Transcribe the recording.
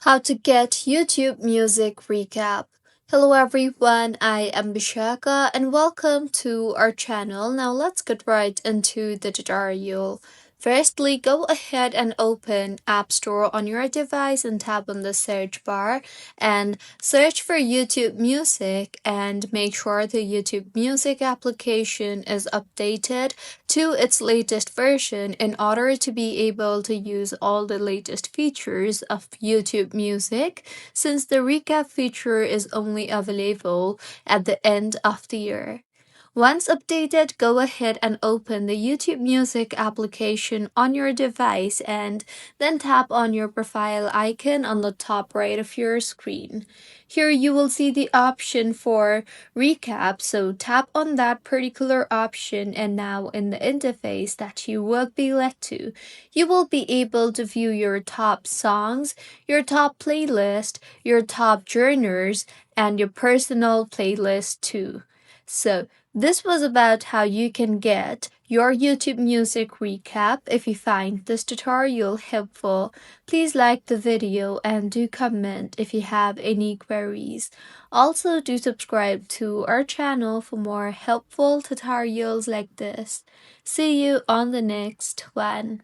How to get YouTube music recap. Hello everyone, I am Bishaka and welcome to our channel. Now let's get right into the tutorial. Firstly, go ahead and open App Store on your device and tap on the search bar and search for YouTube Music and make sure the YouTube Music application is updated to its latest version in order to be able to use all the latest features of YouTube Music, since the recap feature is only available at the end of the year. Once updated, go ahead and open the YouTube Music application on your device and then tap on your profile icon on the top right of your screen. Here you will see the option for recap, so tap on that particular option and now in the interface that you will be led to, you will be able to view your top songs, your top playlist, your top genres, and your personal playlist too. So this was about how you can get your YouTube Music recap. If you find this tutorial helpful, please like the video and do comment if you have any queries. Also, do subscribe to our channel for more helpful tutorials like this. See you on the next one.